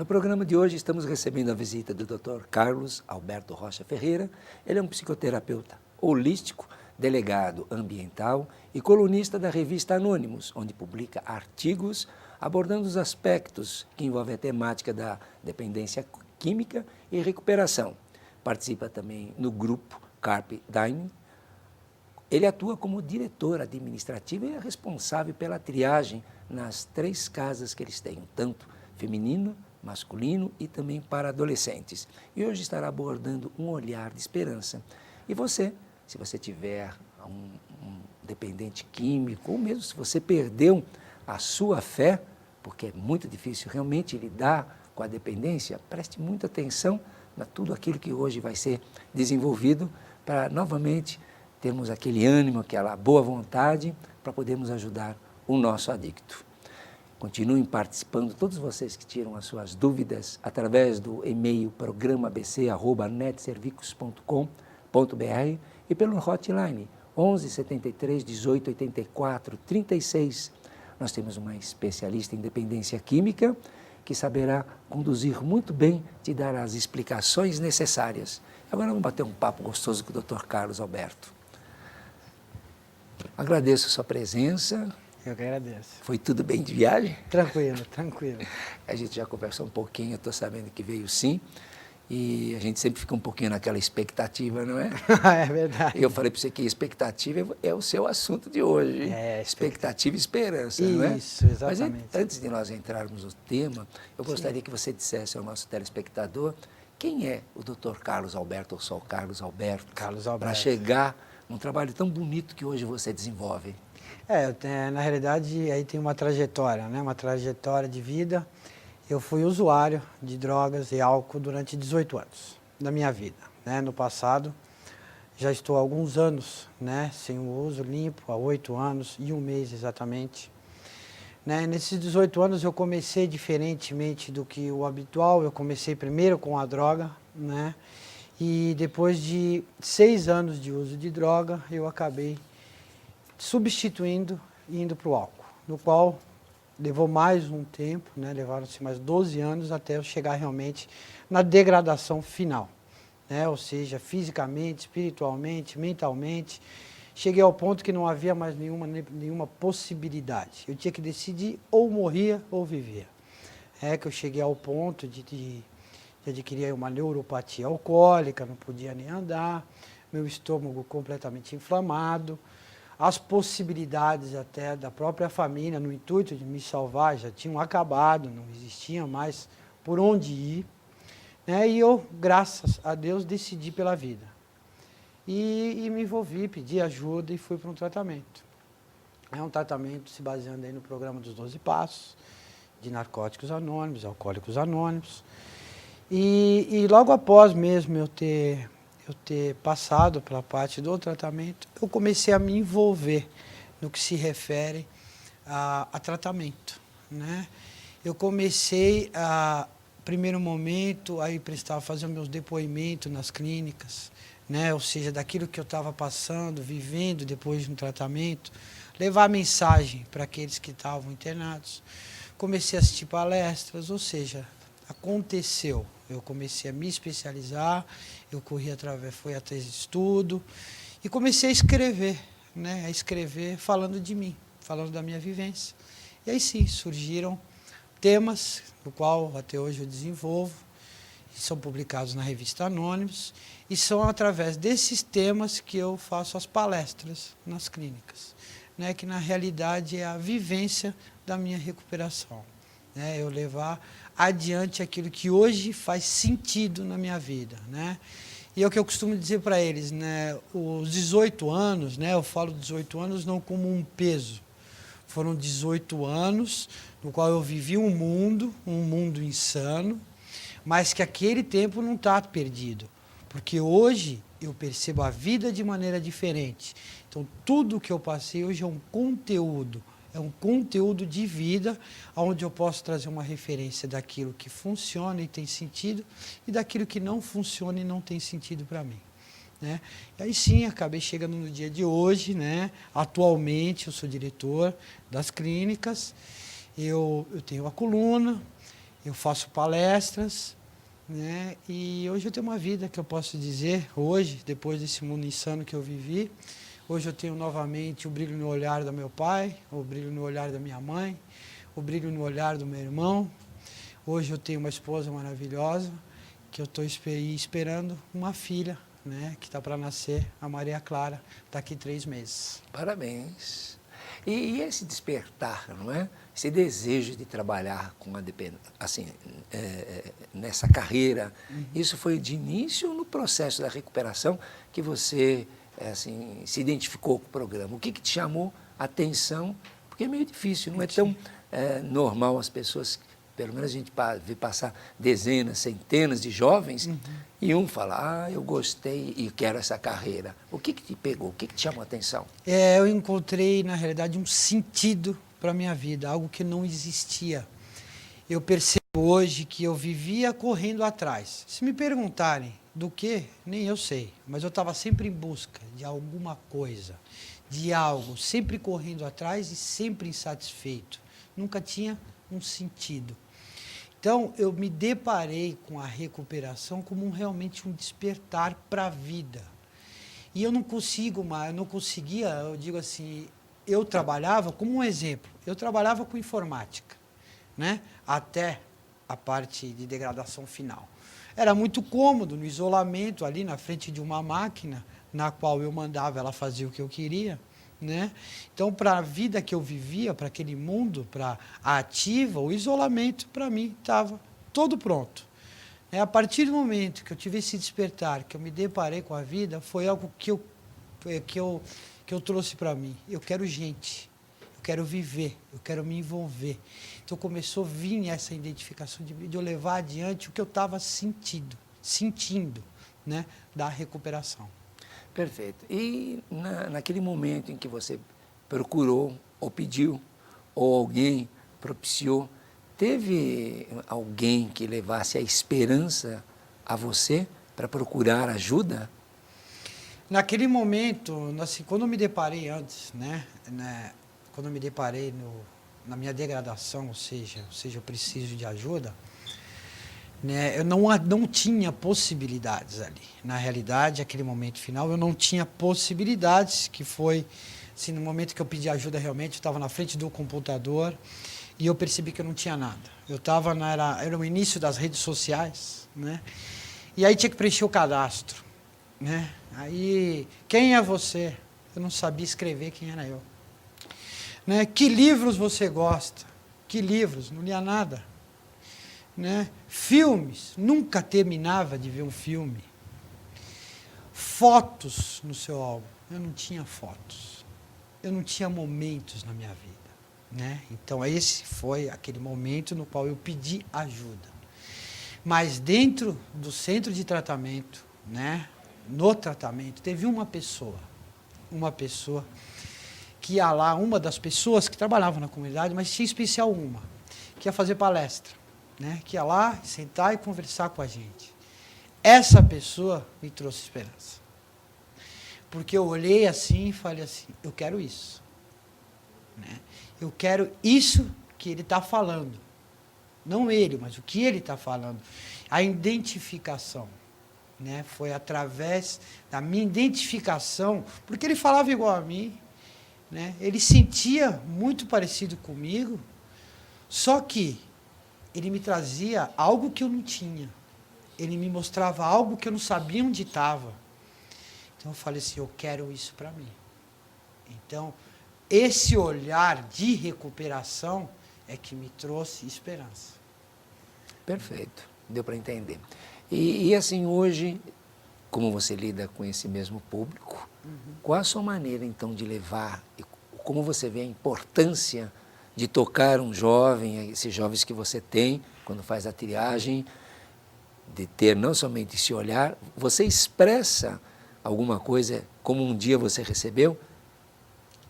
No programa de hoje estamos recebendo a visita do Dr. Carlos Alberto Rocha Ferreira. Ele é um psicoterapeuta holístico, delegado ambiental e colunista da revista Anônimos, onde publica artigos abordando os aspectos que envolvem a temática da dependência química e recuperação. Participa também no grupo Carpe Diem. Ele atua como diretor administrativo e é responsável pela triagem nas 3 casas que eles têm, tanto feminino, masculino e também para adolescentes. E hoje estará abordando um olhar de esperança. E você, se você tiver um dependente químico, ou mesmo se você perdeu a sua fé, porque é muito difícil realmente lidar com a dependência, preste muita atenção a tudo aquilo que hoje vai ser desenvolvido para novamente termos aquele ânimo, aquela boa vontade para podermos ajudar o nosso adicto. Continuem participando, todos vocês que tiram as suas dúvidas através do e-mail programabc@netservicos.com.br e pelo hotline 11 73 18 84 36. Nós temos uma especialista em dependência química que saberá conduzir muito bem, te dar as explicações necessárias. Agora vamos bater um papo gostoso com o Dr. Carlos Alberto. Agradeço a sua presença. Eu que agradeço. Foi tudo bem de viagem? Tranquilo, tranquilo. A gente já conversou um pouquinho, eu estou sabendo que veio sim. E a gente sempre fica um pouquinho naquela expectativa, não é? É verdade. Eu falei para você que expectativa é o seu assunto de hoje. É, expectativa e esperança, isso, não é? Isso, exatamente. Mas antes de nós entrarmos no tema, eu gostaria que você dissesse ao nosso telespectador quem é o Dr. Carlos Alberto, ou só o Carlos Alberto, Carlos Alberto. para chegar num trabalho tão bonito que hoje você desenvolve. Na realidade, aí tem uma trajetória, né? Uma trajetória de vida. Eu fui usuário de drogas e álcool durante 18 anos da minha vida, né? No passado, já estou há alguns anos, né? Sem o uso limpo, há 8 anos e 1 mês exatamente. Né? Nesses 18 anos eu comecei diferentemente do que o habitual. Eu comecei primeiro com a droga, né? E depois de 6 anos de uso de droga, eu acabei substituindo e indo para o álcool, no qual levou mais um tempo, né? Levaram-se mais 12 anos até eu chegar realmente na degradação final, né? Ou seja, fisicamente, espiritualmente, mentalmente. Cheguei ao ponto que não havia mais nenhuma possibilidade. Eu tinha que decidir ou morria ou vivia. É que eu cheguei ao ponto de adquirir uma neuropatia alcoólica, não podia nem andar, meu estômago completamente inflamado. As possibilidades até da própria família, no intuito de me salvar, já tinham acabado, não existia mais por onde ir. Né? E eu, graças a Deus, decidi pela vida. E me envolvi, pedi ajuda e fui para um tratamento. É um tratamento se baseando aí no programa dos 12 Passos, de narcóticos anônimos, alcoólicos anônimos. E logo após mesmo eu ter passado pela parte do tratamento, eu comecei a me envolver no que se refere a tratamento, né? Eu comecei primeiro momento, aí fazer meus depoimentos nas clínicas, né? Ou seja, daquilo que eu estava passando, vivendo depois de um tratamento, levar mensagem para aqueles que estavam internados. Comecei a assistir palestras, ou seja, aconteceu. Eu comecei a me especializar, eu fui atrás de estudo e comecei a escrever, né? A escrever falando de mim, falando da minha vivência. E aí sim, surgiram temas, no qual até hoje eu desenvolvo, que são publicados na revista Anônimos, e são através desses temas que eu faço as palestras nas clínicas, né? Que na realidade é a vivência da minha recuperação. Eu levar adiante aquilo que hoje faz sentido na minha vida, né? E é o que eu costumo dizer para eles, né? Os 18 anos, né? Eu falo 18 anos não como um peso. Foram 18 anos no qual eu vivi um mundo insano, mas que aquele tempo não está perdido, porque hoje eu percebo a vida de maneira diferente. Então, tudo que eu passei hoje é um conteúdo de vida, onde eu posso trazer uma referência daquilo que funciona e tem sentido, e daquilo que não funciona e não tem sentido para mim. Né? E aí sim, acabei chegando no dia de hoje, né? Atualmente eu sou diretor das clínicas, eu tenho a coluna, eu faço palestras, né? E hoje eu tenho uma vida que eu posso dizer, hoje, depois desse mundo insano que eu vivi, hoje eu tenho novamente o brilho no olhar do meu pai, o brilho no olhar da minha mãe, o brilho no olhar do meu irmão. Hoje eu tenho uma esposa maravilhosa, que eu estou esperando uma filha, né, que está para nascer, a Maria Clara, daqui 3 meses. Parabéns. E esse despertar, não é? Esse desejo de trabalhar com a assim, nessa carreira, isso foi de início no processo da recuperação que você assim, se identificou com o programa? O que te chamou a atenção? Porque é meio difícil, não é tão normal as pessoas, pelo menos a gente vê passar dezenas, centenas de jovens e um fala, eu gostei e quero essa carreira. O que te pegou? O que te chamou a atenção? Eu encontrei, na realidade, um sentido para a minha vida, algo que não existia. Eu percebo hoje que eu vivia correndo atrás. Se me perguntarem do que, nem eu sei, mas eu estava sempre em busca de alguma coisa, de algo, sempre correndo atrás e sempre insatisfeito. Nunca tinha um sentido. Então, eu me deparei com a recuperação como realmente um despertar para a vida. E eu não consigo mais, eu não conseguia, eu digo assim, eu trabalhava, como um exemplo, eu trabalhava com informática, né? Até a parte de degradação final. Era muito cômodo, no isolamento, ali na frente de uma máquina, na qual eu mandava ela fazer o que eu queria, né? Então, para a vida que eu vivia, para aquele mundo, para a ativa, o isolamento, para mim, estava todo pronto. A partir do momento que eu tive esse despertar, que eu me deparei com a vida, foi algo que eu trouxe para mim. Eu quero gente, eu quero viver, eu quero me envolver. Então começou a vir essa identificação de eu levar adiante o que eu estava sentindo, né, da recuperação. Perfeito. E naquele momento em que você procurou, ou pediu, ou alguém propiciou, teve alguém que levasse a esperança a você para procurar ajuda? Naquele momento, assim, quando eu me deparei antes, quando eu me deparei na minha degradação, ou seja, eu preciso de ajuda, né, eu não tinha possibilidades ali. Na realidade, aquele momento final, eu não tinha possibilidades, que foi, assim, no momento que eu pedi ajuda realmente, eu estava na frente do computador e eu percebi que eu não tinha nada. Eu estava, era o início das redes sociais, né, e aí tinha que preencher o cadastro, né, aí, quem é você? Eu não sabia escrever quem era eu. Né, que livros você gosta? Que livros? Não lia nada. Né? Filmes, nunca terminava de ver um filme. Fotos no seu álbum, eu não tinha fotos. Eu não tinha momentos na minha vida. Né? Então, esse foi aquele momento no qual eu pedi ajuda. Mas dentro do centro de tratamento, né, no tratamento, teve uma pessoa que ia lá, uma das pessoas que trabalhavam na comunidade, mas tinha em especial uma, que ia fazer palestra. Né, que ia lá, sentar e conversar com a gente. Essa pessoa me trouxe esperança. Porque eu olhei assim e falei assim, eu quero isso. Né? Eu quero isso que ele está falando. Não ele, mas o que ele está falando. A identificação. Né? Foi através da minha identificação, porque ele falava igual a mim, né? Ele sentia muito parecido comigo, só que ele me trazia algo que eu não tinha. Ele me mostrava algo que eu não sabia onde estava. Então eu falei assim, eu quero isso para mim. Então, esse olhar de recuperação é que me trouxe esperança. Perfeito, deu para entender. E assim, hoje, como você lida com esse mesmo público, qual a sua maneira então de levar, como você vê a importância de tocar um jovem, esses jovens que você tem, quando faz a triagem, de ter não somente esse olhar, você expressa alguma coisa como um dia você recebeu?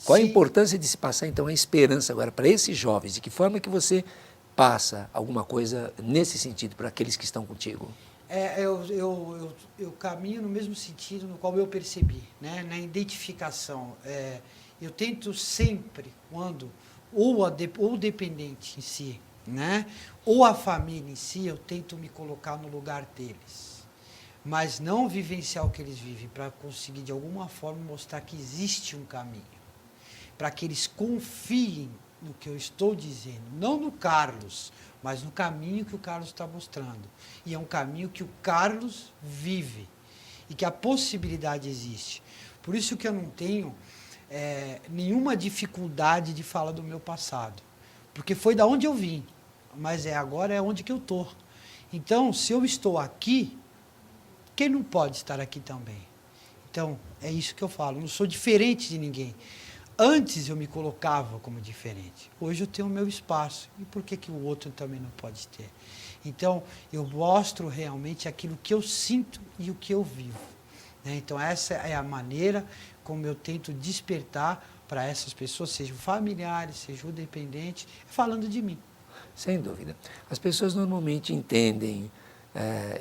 Qual a importância de se passar, então, a esperança agora para esses jovens? De que forma que você passa alguma coisa nesse sentido para aqueles que estão contigo? Eu caminho no mesmo sentido no qual eu percebi, né? Na identificação. Eu tento sempre, quando ou o dependente em si né? Ou a família em si, eu tento me colocar no lugar deles, mas não vivenciar o que eles vivem, para conseguir de alguma forma mostrar que existe um caminho, para que eles confiem no que eu estou dizendo, não no Carlos, mas no caminho que o Carlos está mostrando. E é um caminho que o Carlos vive e que a possibilidade existe. Por isso que eu não tenho nenhuma dificuldade de falar do meu passado, porque foi da onde eu vim, mas agora é onde que eu estou. Então, se eu estou aqui, quem não pode estar aqui também? Então, é isso que eu falo, eu não sou diferente de ninguém. Antes eu me colocava como diferente, hoje eu tenho o meu espaço, e por que o outro também não pode ter? Então, eu mostro realmente aquilo que eu sinto e o que eu vivo, né? Então, essa é a maneira como eu tento despertar para essas pessoas, sejam familiares, sejam dependentes, falando de mim. Sem dúvida. As pessoas normalmente entendem,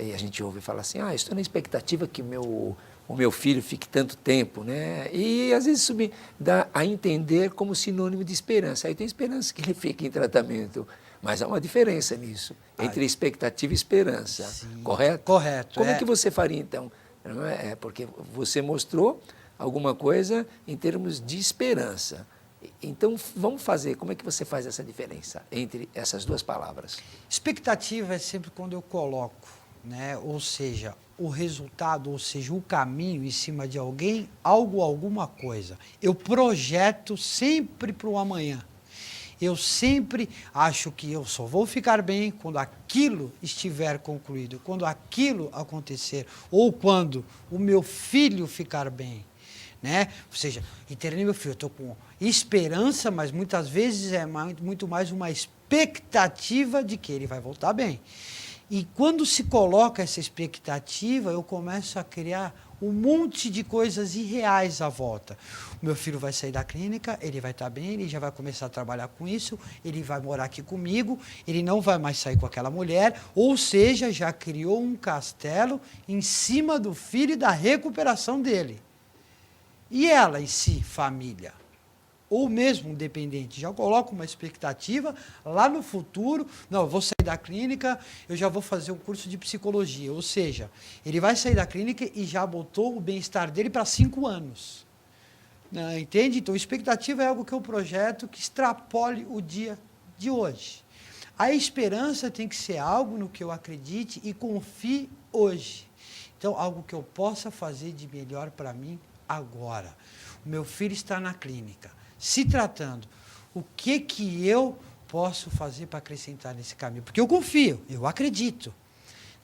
e a gente ouve falar assim, estou na expectativa que o meu filho fique tanto tempo, né? E às vezes isso me dá a entender como sinônimo de esperança. Aí tem esperança que ele fique em tratamento, mas há uma diferença nisso, entre expectativa e esperança, Sim, correto? Correto. Como é que você faria então? Não é? Porque você mostrou alguma coisa em termos de esperança. Então, vamos fazer, como é que você faz essa diferença entre essas duas palavras? Expectativa é sempre quando eu coloco, né? Ou seja, o resultado, ou seja, o caminho em cima de alguém, alguma coisa. Eu projeto sempre para o amanhã. Eu sempre acho que eu só vou ficar bem quando aquilo estiver concluído, quando aquilo acontecer, ou quando o meu filho ficar bem, né? Ou seja, internei meu filho, eu estou com esperança, mas muitas vezes é muito mais uma expectativa de que ele vai voltar bem. E quando se coloca essa expectativa, eu começo a criar um monte de coisas irreais à volta. O meu filho vai sair da clínica, ele vai estar bem, ele já vai começar a trabalhar com isso, ele vai morar aqui comigo, ele não vai mais sair com aquela mulher, ou seja, já criou um castelo em cima do filho e da recuperação dele. E ela em si, família, ou mesmo um dependente, já coloca uma expectativa lá no futuro, não, eu vou sair da clínica, eu já vou fazer um curso de psicologia, ou seja, ele vai sair da clínica e já botou o bem-estar dele para 5 anos. Entende? Então, expectativa é algo que eu projeto que extrapole o dia de hoje. A esperança tem que ser algo no que eu acredite e confie hoje. Então, algo que eu possa fazer de melhor para mim agora. O meu filho está na clínica, se tratando. O que eu posso fazer para acrescentar nesse caminho? Porque eu confio, eu acredito,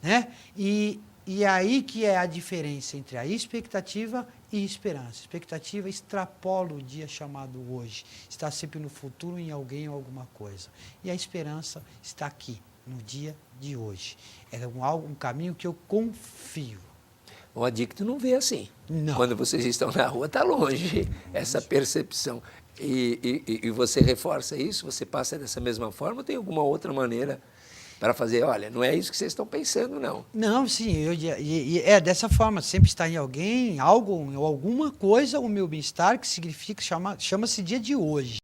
né? E aí que é a diferença entre a expectativa e esperança. Expectativa extrapola o dia chamado hoje, está sempre no futuro, em alguém ou alguma coisa. E a esperança está aqui, no dia de hoje. É um caminho que eu confio. O adicto não vê assim. Não. Quando vocês estão na rua, está longe essa percepção. E você reforça isso? Você passa dessa mesma forma ou tem alguma outra maneira para fazer? Olha, não é isso que vocês estão pensando, não. Não, sim, é dessa forma. Sempre está em alguém, algo, ou alguma coisa, o meu bem-estar, que significa, chama-se dia de hoje.